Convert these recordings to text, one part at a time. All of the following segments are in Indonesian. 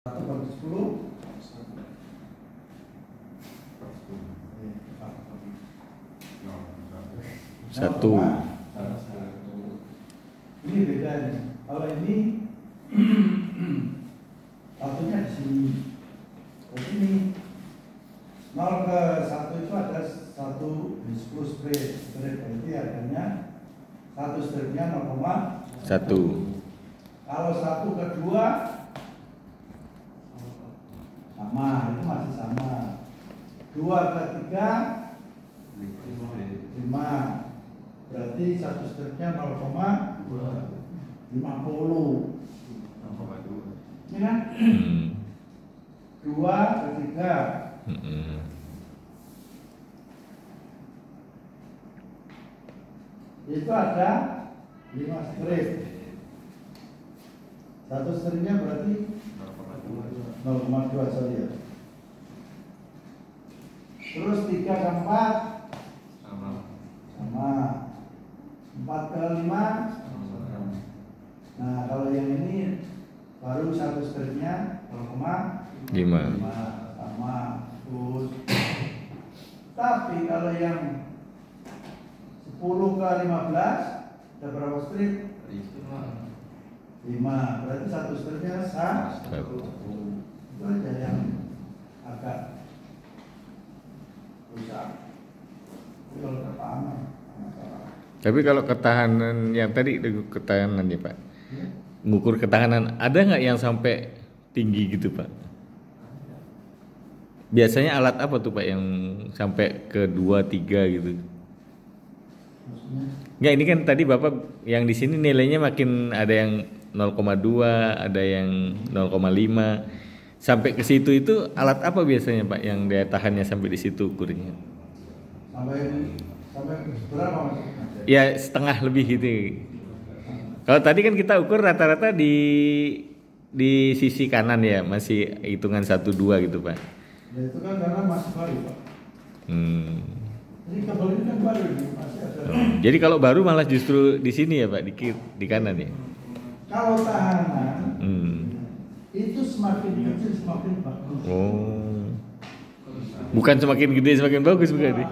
1/10 1. Ini bedanya. Kalau ini satunya di sini. Ini 0 ke 1 itu ada 1 di 10 strip. Berarti harganya 1 stripnya 0,1. Kalau 1 ke 2 sama, itu masih sama. 2 ke 3 5. Berarti 1 stripnya 0,50. Ini kan? 2 ke 3. Itu ada 5 strip. 1 stripnya berarti 0,2 sorry ya. Terus 3 ke 4 sama. 4 ke 5. Nah kalau yang ini baru 1 stripnya 0,5 sama. Terus tapi kalau yang 10 ke 15 ada berapa strip? 5. Berarti 1 stripnya 1. Itu aja yang agak rusak. Kalau ketahanan masalah. Tapi kalau ketahanan yang tadi ketahanan ya Pak, ngukur ketahanan ada nggak yang sampai tinggi gitu Pak? Biasanya alat apa tuh Pak yang sampai ke 2, 3 gitu? Nggak, ini kan tadi Bapak yang di sini nilainya makin ada yang 0,2, ada yang 0,5. Sampai ke situ itu alat apa biasanya Pak yang daya tahannya sampai di situ ukurnya? Sampai berapa Mas? Ya setengah lebih gitu. Kalau tadi kan kita ukur rata-rata di sisi kanan ya, masih hitungan 1, 2 gitu Pak. Ya itu kan karena masih baru Pak. Jadi kabel ini kan baru masih ada. Jadi kalau baru malah justru di sini ya Pak, di kanan ya. Kalau tahanan itu semakin kecil semakin bagus. Oh. Bukan semakin gede semakin bagus bukan?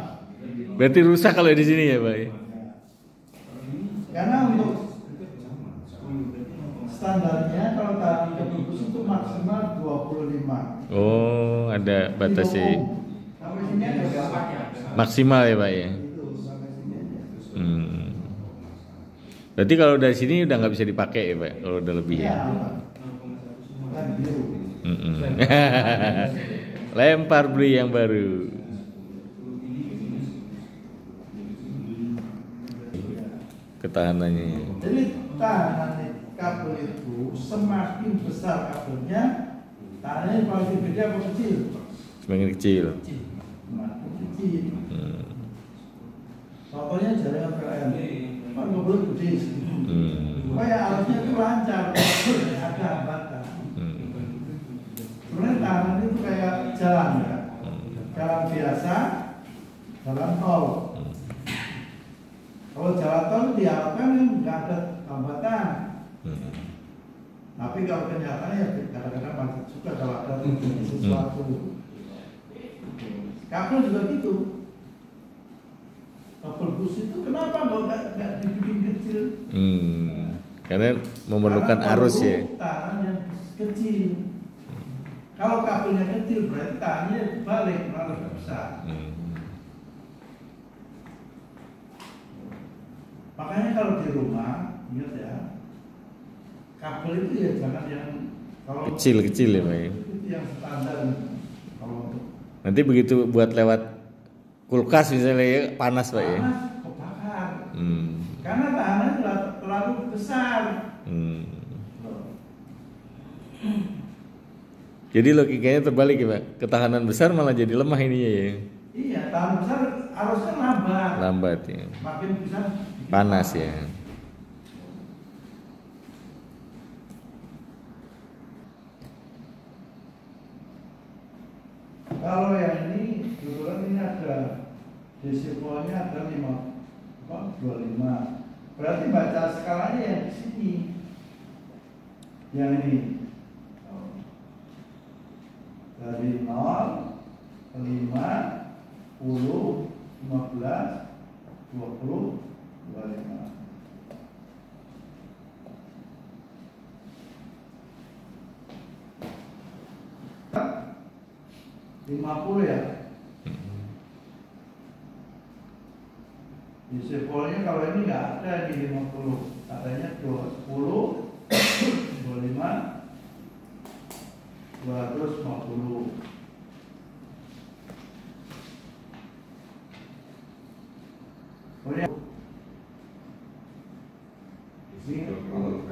Berarti rusak kalau di sini ya Pak. Karena untuk standarnya kalau tahanan kebukus itu maksimal 25. Oh, ada batasnya. Sampai sini ada Maksimal ya Pak ya. Berarti kalau dari sini udah nggak bisa dipakai ya Pak, kalau udah lebih ya. Lempar beli yang baru. Ketahanannya. Jadi tahanan kabel itu semakin besar kabelnya, tahanannya paling gede apa kecil? Semakin kecil. Semakin kecil. Contohnya jaringan PLN, kan nggak boleh gede. Supaya alatnya itu lancar, ada hambatan. Sebenarnya tahanan itu kayak jalan ya, jalan biasa, jalan tol. Kalau jalan tol diharapkan nggak ada hambatan. Tapi kalau kenyataannya ya kadang-kadang macet juga kalau ada sesuatu. Kabel juga gitu. Kabel bus itu kenapa nggak dibikin kecil? Karena memerlukan arus ya. Tahan yang kecil. Kalau kabelnya kecil berarti tahannya balik malah besar. Makanya kalau di rumah ingat ya, kabel itu ya jangan yang kalau kecil ya Pak ya. Itu yang standar. Kalau nanti begitu buat lewat kulkas misalnya ya, panas Pak ya. Kebakar. Karena tahanannya terlalu besar. Jadi logikanya terbalik ya Pak. Ketahanan besar malah jadi lemah ininya ya. Iya, tahan besar harusnya lambat. Lambat ya. Makin bisa Panas ya. Kalau yang ini kebetulan ini ada desimalnya ada 25. Berarti baca skalanya yang di sini. Yang ini. dari 0 ke 5, 10, 15, 20, 25. Hah? 50 ya? Disipolnya kalau ini nggak ada di 50, adanya 10, 25, 250. Kemudian ini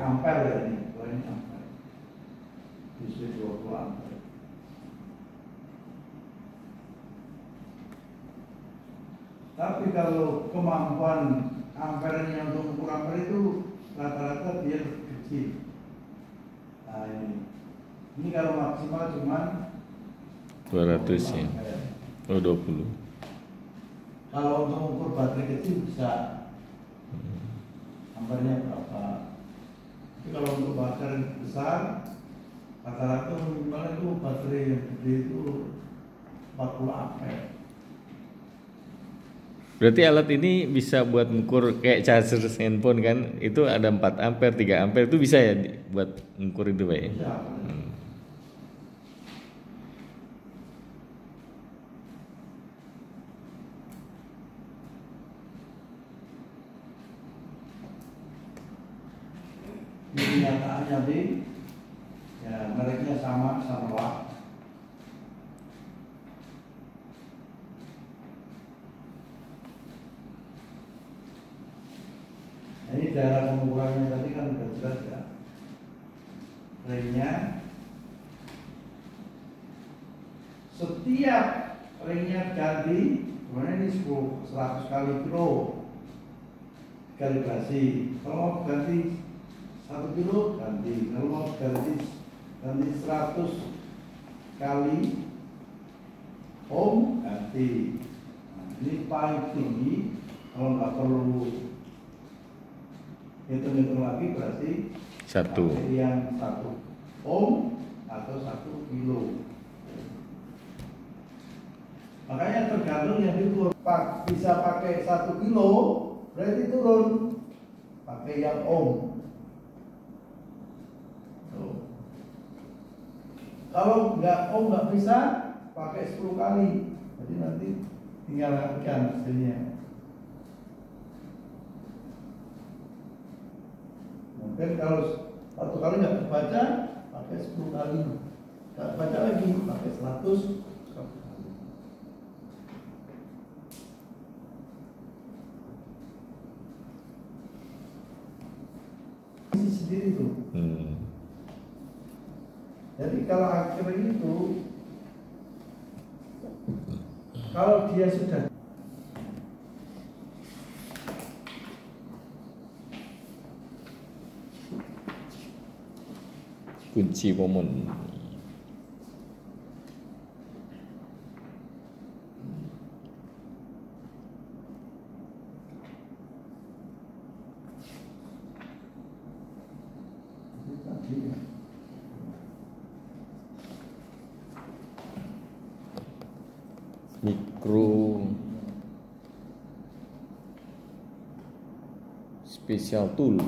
ampere ya ini, kalau ini ampere. Bisa 20 ampere. Tapi kalau kemampuan ampernya untuk ukur ampere itu rata-rata dia kecil. Nah ini kalau maksimal cuma 200 ya. Oh 20. Kalau untuk ukur baterai kecil bisa ampernya berapa. Tapi kalau untuk baterai besar rata-rata minimal itu baterai yang gede itu 40 ampere. Berarti alat ini bisa buat ngukur kayak charger handphone kan, itu ada 4 ampere, 3 ampere, itu bisa ya buat ngukur itu Pak ya? Bisa. Di kenyataannya di ya mereknya sama Sarawak. Ini daerah pengukurannya tadi kan sudah jelas ya. Ringnya setiap ringnya ganti, kemudian ini 100 kali kilo kalibrasi. Kalau mau ganti 1 kilo ganti, kalau mau ganti 100 kali ohm ganti. Nah, ini paling tinggi. Kalau nggak perlu hitung-hitung lagi berarti 1. yang 1 ohm atau 1 kilo. Makanya tergantung yang diukur. Bisa pakai 1 kilo berarti turun pakai yang ohm. Tuh. Kalau nggak bisa pakai 10 kali. Jadi nanti tinggal rapikan hasilnya. Mungkin kalau 1 kali nggak terbaca, pakai 10 kali. Nggak baca lagi, pakai 100 kali. Isi sendiri tuh. Jadi kalau akhirnya itu, kalau dia sudah kunci momen. Mikro special tool.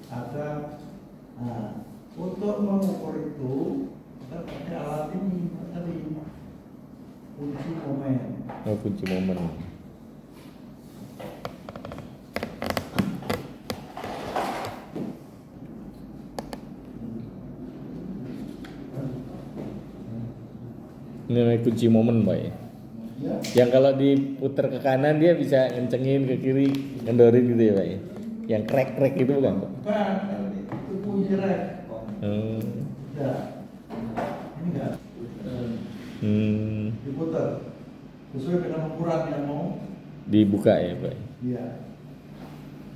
ada, nah, untuk mengukur itu kita pakai alat ini tadi, kunci momen. Oh, kunci momen. Ini namanya kunci momen Pak ya? Ya, Yang kalau diputar ke kanan dia bisa ngencengin, ke kiri ngendorin gitu ya Pak ya? Yang krek-krek itu bukan Pak? bukan, itu kunci rek. Ya, ini enggak diputar sesuai dengan ukuran yang mau Dibuka ya Pak? iya.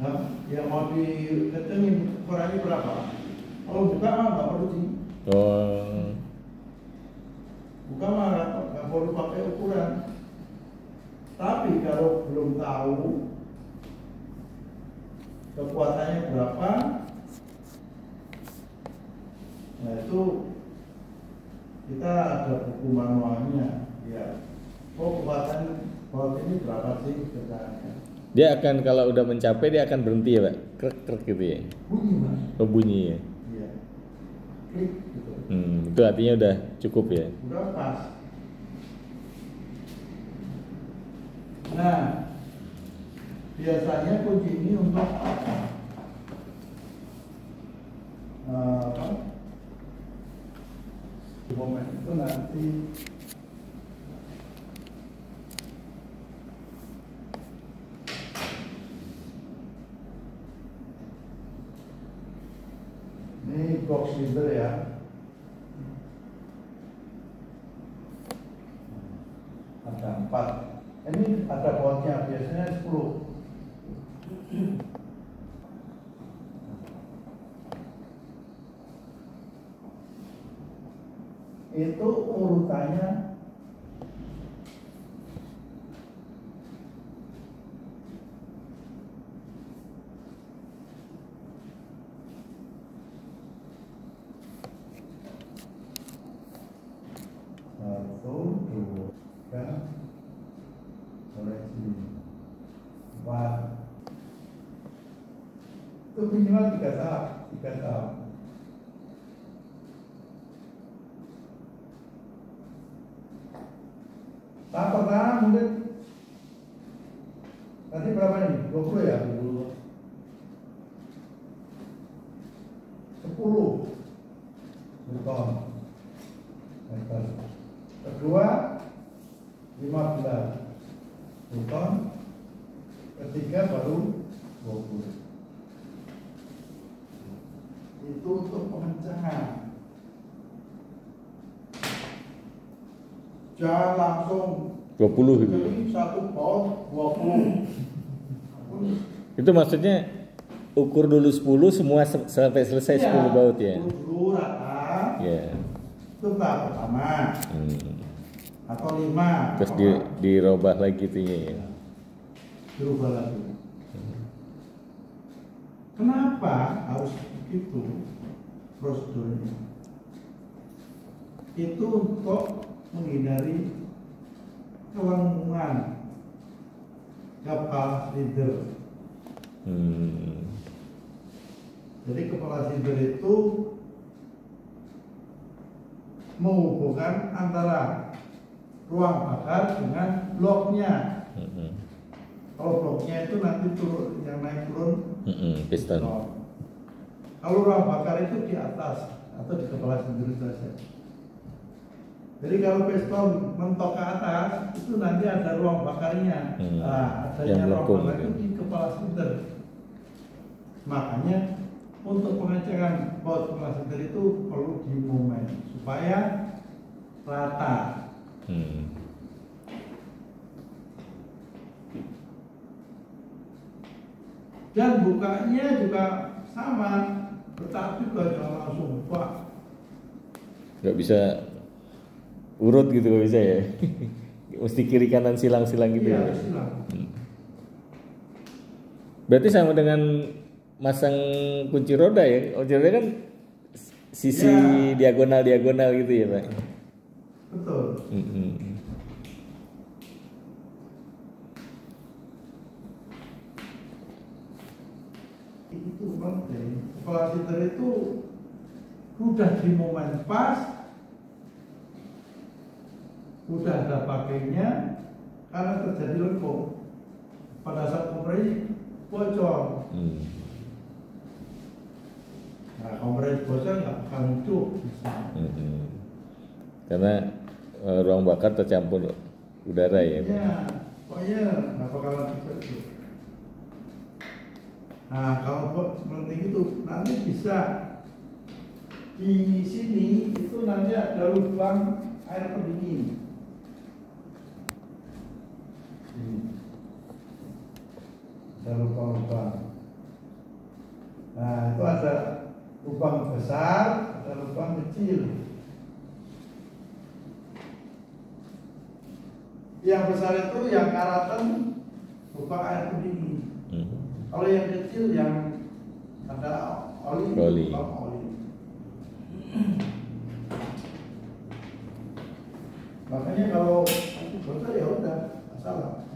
Nah, yang mau diketengin ukurannya berapa? Kalau buka mah nggak perlu sih. Oh, Buka mah nggak perlu pakai ukuran. Tapi kalau belum tahu kekuatannya berapa. Nah itu kita ada buku manualnya ya. Oh kekuatan baut ini berapa sih ketegangannya. Dia akan kalau udah mencapai dia akan berhenti ya Pak, krek krek gitu ya. Bunyi mas. Oh bunyi ya. Iya. Klik gitu. Itu artinya udah cukup ya. Udah pas. Nah biasanya kunci ini untuk apa? Momen itu nanti ini box leader ya. Ada 4. Ini ada bautnya biasanya 10. Itu urutannya satu, dua, tiga, koreksi 4. Itu minimal 3 tahap, 3 tahap. Tahap pertama mungkin tadi berapa nih? 20 ya? 10 Newton meter. Kedua 15 Newton. Ketiga baru 20. Itu untuk pengencangan. Jangan langsung 20 gitu. jadi satu baut 20. Itu maksudnya ukur dulu 10 semua sampai selesai 10 baut ya. 10 dulu rata. Ya. Itu tahap pertama. Atau 5. Terus dirubah lagi itunya ya. Dirubah lagi. Kenapa harus begitu prosedurnya? Itu untuk menghindari kelengkungan kepala silinder. Jadi kepala silinder itu menghubungkan antara ruang bakar dengan bloknya. Kalau bloknya itu nanti turun, yang naik turun piston. Kalau ruang bakar itu di atas atau di kepala silinder saja. Jadi kalau piston mentok ke atas itu nanti ada ruang bakarnya. Nah, adanya ruang bakar itu di kepala silinder. Makanya untuk pengecekan baut kepala silinder itu perlu di momen supaya rata. Dan bukanya juga sama, tetapi juga jangan langsung buka. Nggak bisa urut gitu nggak bisa ya. Mesti kiri kanan silang-silang gitu Iya, ya. silang. Berarti sama dengan masang kunci roda ya. Kunci roda kan sisi diagonal-diagonal gitu ya, Pak. Betul. Itu penting. Kepala silinder itu udah di momen pas, udah ada pakainya, karena terjadi lekuk. Pada saat kompresi bocor. Nah, kompresi bocor nggak akan hidup. Karena ruang bakar tercampur udara ya. Ya, pokoknya nggak bakalan bisa hidup. Nah, kalau seperti itu nanti bisa di sini itu nanti ada lubang air pendingin. Ada lubang-lubang. Nah, itu ada lubang besar, ada lubang kecil. Yang besar itu yang karatan lubang air pendingin. Kalau yang kecil yang ada oli, Oli. oli. Makanya kalau kotor ya udah, masalah.